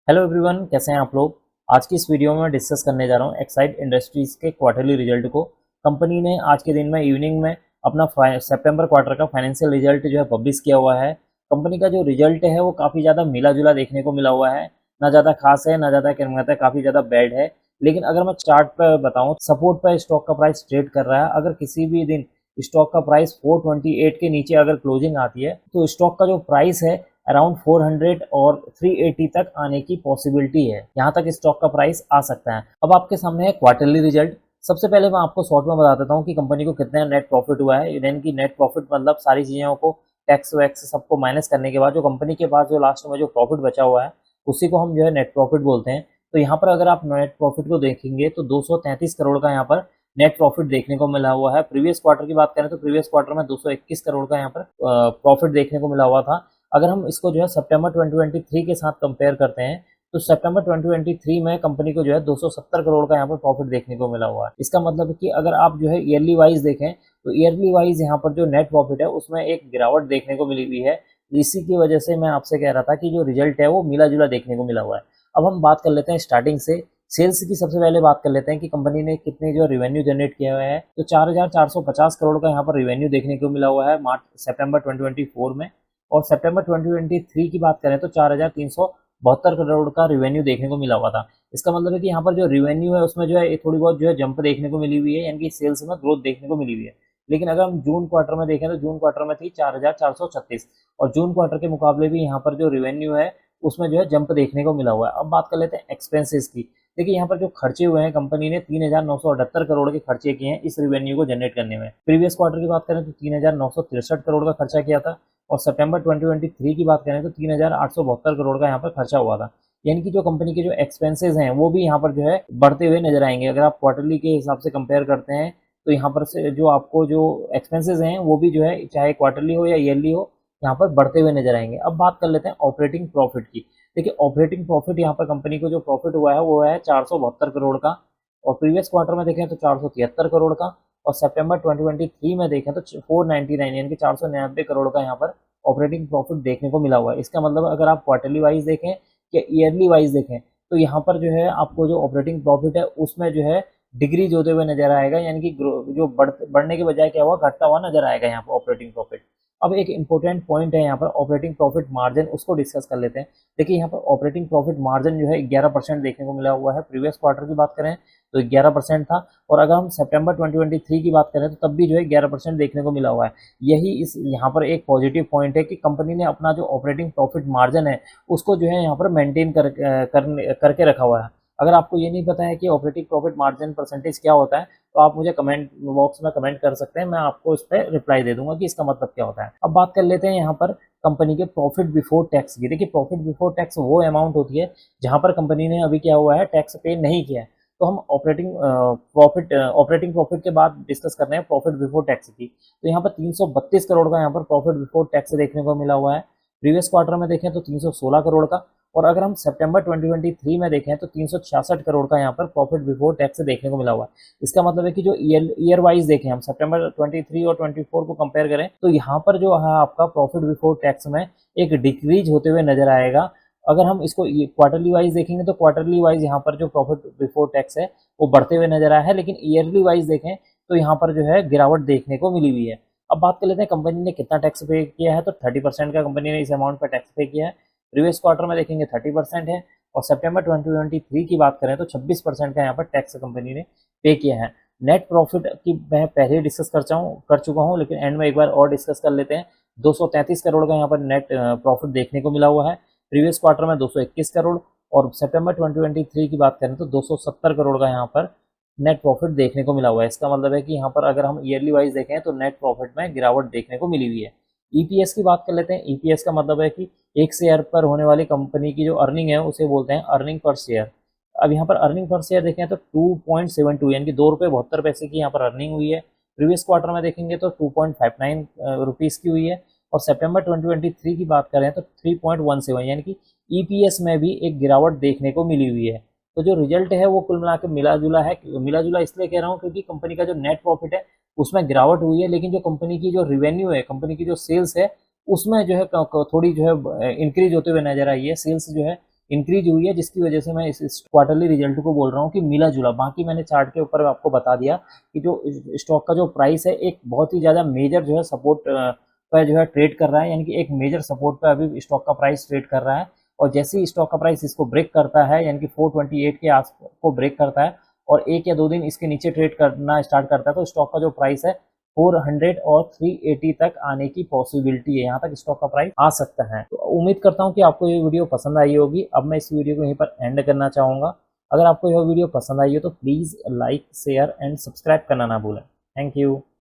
Hello everyone, कैसे हैं आप लोग। आज की इस वीडियो में मैं डिस्कस करने जा रहा हूं एक्साइड इंडस्ट्रीज के क्वार्टरली रिजल्ट को। कंपनी ने आज के दिन में इवनिंग में अपना सितंबर क्वार्टर का फाइनेंशियल रिजल्ट जो है पब्लिश किया हुआ है। कंपनी का जो रिजल्ट है वो काफ़ी ज़्यादा मिला जुला देखने को मिला हुआ है, ना ज़्यादा खास है ना ज़्यादा क्या कहते हैं काफ़ी ज़्यादा बैड है। लेकिन अगर मैं चार्ट पर बताऊँ, सपोर्ट पर स्टॉक का प्राइस ट्रेड कर रहा है। अगर किसी भी दिन स्टॉक का प्राइस 428 के नीचे अगर क्लोजिंग आती है तो स्टॉक का जो प्राइस है अराउंड 400 और 380 तक आने की पॉसिबिलिटी है। यहाँ तक स्टॉक का प्राइस आ सकता है। अब आपके सामने है क्वार्टरली रिजल्ट। सबसे पहले मैं आपको शॉर्ट में बता देता हूँ कि कंपनी को कितना नेट प्रॉफिट हुआ है। यानी कि नेट प्रॉफिट मतलब सारी चीज़ों को टैक्स वैक्स सबको माइनस करने के बाद जो कंपनी के पास जो लास्ट में जो प्रॉफिट बचा हुआ है उसी को हम जो है नेट प्रॉफिट बोलते हैं। तो यहाँ पर अगर आप नेट प्रॉफिट को देखेंगे तो 233 करोड़ का यहाँ पर नेट प्रॉफिट देखने को मिला हुआ है। प्रीवियस क्वार्टर की बात करें तो प्रीवियस क्वार्टर में 221 करोड़ का यहाँ पर प्रॉफिट देखने को मिला हुआ था। अगर हम इसको जो है सितंबर 2023 के साथ कंपेयर करते हैं तो सितंबर 2023 में कंपनी को जो है 270 करोड़ का यहाँ पर प्रॉफिट देखने को मिला हुआ है। इसका मतलब है कि अगर आप जो है ईयरली वाइज देखें तो ईयरली वाइज यहाँ पर जो नेट प्रॉफिट है उसमें एक गिरावट देखने को मिली हुई है। इसी की वजह से मैं आपसे कह रहा था कि जो रिजल्ट है वो मिला जुला देखने को मिला हुआ है। अब हम बात कर लेते हैं स्टार्टिंग से सेल्स की। सबसे पहले बात कर लेते हैं कि कंपनी ने कितने जो रेवेन्यू जनरेट किया हुआ है। तो 4,450 करोड़ का यहाँ पर रेवेन्यू देखने को मिला हुआ है सितंबर 2024 में। और सितंबर 2023 की बात करें तो 4,372 करोड़ का रेवेन्यू देखने को मिला हुआ था। इसका मतलब है कि यहाँ पर जो रेवेन्यू है उसमें जो है थोड़ी बहुत जो है जंप देखने को मिली हुई है, यानी कि सेल्स में ग्रोथ देखने को मिली हुई है। लेकिन अगर हम जून क्वार्टर में देखें तो जून क्वार्टर में थी 4,436 और जून क्वार्टर के मुकाबले भी यहाँ पर जो रेवेन्यू है उसमें जो है जंप देखने को मिला हुआ है। अब बात कर लेते हैं एक्सपेंसेस की। देखिए यहाँ पर जो खर्चे हुए हैं, कंपनी ने 3,978 करोड़ के खर्चे किए हैं इस रेवेन्यू को जनरेट करने में। प्रीवियस क्वार्टर की बात करें तो 3,963 करोड़ का खर्चा किया था और सितंबर 2023 की बात करें तो 3,872 करोड़ का यहाँ पर खर्चा हुआ था। यानी कि जो कंपनी के जो एक्सपेंसेस हैं वो भी यहाँ पर जो है बढ़ते हुए नजर आएंगे। अगर आप क्वार्टरली के हिसाब से कंपेयर करते हैं तो यहाँ पर से जो आपको जो एक्सपेंसेस हैं वो भी जो है चाहे क्वार्टरली हो या ईयरली हो यहाँ पर बढ़ते हुए नजर आएंगे। अब बात कर लेते हैं ऑपरेटिंग प्रॉफिट की। देखिए ऑपरेटिंग प्रॉफिट यहाँ पर कंपनी को जो प्रॉफिट हुआ है वो है 472 करोड़ का और प्रीवियस क्वार्टर में देखें तो 473 करोड़ का और सितंबर 2023 में देखें तो 499 यानी कि 499 करोड़ का यहाँ पर ऑपरेटिंग प्रॉफिट देखने को मिला हुआ है। इसका मतलब अगर आप क्वार्टरली वाइज देखें या ईयरली वाइज देखें तो यहाँ पर जो है आपको जो ऑपरेटिंग प्रॉफिट है उसमें जो है डिक्रीज होते हुए नजर आएगा, यानी कि जो बढ़ने के बजाय क्या हुआ घटता हुआ नजर आएगा यहाँ पर ऑपरेटिंग प्रॉफिट। अब एक इंपॉर्टेंट पॉइंट है यहाँ पर ऑपरेटिंग प्रॉफिट मार्जिन, उसको डिस्कस कर लेते हैं। देखिए यहाँ पर ऑपरेटिंग प्रॉफिट मार्जिन जो है 11% देखने को मिला हुआ है। प्रीवियस क्वार्टर की बात करें तो 11% था और अगर हम सितंबर 2023 की बात करें तो तब भी जो है 11% देखने को मिला हुआ है। यही इस यहाँ पर एक पॉजिटिव पॉइंट है कि कंपनी ने अपना जो ऑपरेटिंग प्रॉफिट मार्जिन है उसको जो है यहाँ पर मेंटेन करके रखा हुआ है। अगर आपको ये नहीं पता है कि ऑपरेटिंग प्रॉफिट मार्जिन परसेंटेज क्या होता है तो आप मुझे कमेंट बॉक्स में कमेंट कर सकते हैं, मैं आपको इस पर रिप्लाई दे दूंगा कि इसका मतलब क्या होता है। अब बात कर लेते हैं यहाँ पर कंपनी के प्रॉफिट बिफोर टैक्स की। देखिए प्रॉफिट बिफोर टैक्स वो अमाउंट होती है जहां पर कंपनी ने अभी क्या हुआ है टैक्स पे नहीं किया है। तो हम ऑपरेटिंग प्रॉफिट के बाद डिस्कस कर रहे हैं प्रॉफिट बिफोर टैक्स की। तो यहाँ पर 332 करोड़ का यहाँ पर प्रॉफिट बिफोर टैक्स देखने को मिला हुआ है। प्रीवियस क्वार्टर में देखें तो 316 करोड़ का और अगर हम सितंबर 2023 में देखें तो 366 करोड़ का यहाँ पर प्रॉफिट बिफोर टैक्स देखने को मिला हुआ है। इसका मतलब है कि जो ईयर वाइज देखें, हम सितंबर 23 और 24 को कंपेयर करें तो यहाँ पर जो है आपका प्रॉफिट बिफोर टैक्स में एक डिक्रीज होते हुए नजर आएगा। अगर हम इसको क्वार्टरली वाइज देखेंगे तो क्वार्टरली वाइज यहाँ पर जो प्रॉफिट बिफोर टैक्स है वो बढ़ते हुए नजर आया है, लेकिन ईयरली वाइज देखें तो यहाँ पर जो है गिरावट देखने को मिली हुई है। अब बात कर लेते हैं कंपनी ने कितना टैक्स पे किया है। तो 30% का कंपनी ने इस अमाउंट पर टैक्स पे किया है। प्रीवियस क्वार्टर में देखेंगे 30% है और सितंबर 2023 की बात करें तो 26% का यहाँ पर टैक्स कंपनी ने पे किया है। नेट प्रॉफिट की मैं पहले ही डिस्कस कर चुका हूँ, लेकिन एंड में एक बार और डिस्कस कर लेते हैं। 233 करोड़ का यहाँ पर नेट प्रॉफिट देखने को मिला हुआ है। प्रीवियस क्वार्टर में 221 करोड़ और सितंबर 2023 की बात करें तो 270 करोड़ का यहाँ पर नेट प्रॉफिट देखने को मिला हुआ है। इसका मतलब है कि यहाँ पर अगर हम ईयरली वाइज देखें तो नेट प्रॉफिट में गिरावट देखने को मिली हुई है। ईपीएस की बात कर लेते हैं। ईपीएस का मतलब है कि एक शेयर पर होने वाली कंपनी की जो अर्निंग है उसे बोलते हैं अर्निंग पर शेयर। अब यहाँ पर अर्निंग पर शेयर देखें तो 2.72 यानी कि 2 रुपये 72 पैसे की यहाँ पर अर्निंग हुई है। प्रीवियस क्वार्टर में देखेंगे तो 2.59 रुपीज़ की हुई है और सितंबर 2023 की बात करें तो 3.17 यानी कि ईपीएस में भी एक गिरावट देखने को मिली हुई है। तो जो रिजल्ट है वो कुल मिला के मिला जुला है। मिला जुला इसलिए कह रहा हूँ क्योंकि कंपनी का जो नेट प्रॉफिट है उसमें गिरावट हुई है, लेकिन जो कंपनी की जो रिवेन्यू है, कंपनी की जो सेल्स है उसमें जो है थोड़ी जो है इंक्रीज होते हुए नजर आई है। सेल्स जो है इंक्रीज हुई है, जिसकी वजह से मैं इस क्वार्टरली रिजल्ट को बोल रहा हूँ कि मिला जुला। बाकी मैंने चार्ट के ऊपर आपको बता दिया कि जो स्टॉक का जो प्राइस है एक बहुत ही ज़्यादा मेजर जो है सपोर्ट पर जो है ट्रेड कर रहा है, यानी कि एक मेजर सपोर्ट पर अभी स्टॉक का प्राइस ट्रेड कर रहा है। और जैसे ही स्टॉक का प्राइस इसको ब्रेक करता है, यानी कि 428 के आस को ब्रेक करता है और 1 या 2 दिन इसके नीचे ट्रेड करना स्टार्ट करता है, तो स्टॉक का जो प्राइस है 400 और 380 तक आने की पॉसिबिलिटी है, यहाँ तक स्टॉक का प्राइस आ सकता है। तो उम्मीद करता हूँ कि आपको ये वीडियो पसंद आई होगी। अब मैं इस वीडियो को यहीं पर एंड करना चाहूँगा। अगर आपको यह वीडियो पसंद आई हो तो please like, share and subscribe करना ना भूलें। Thank you.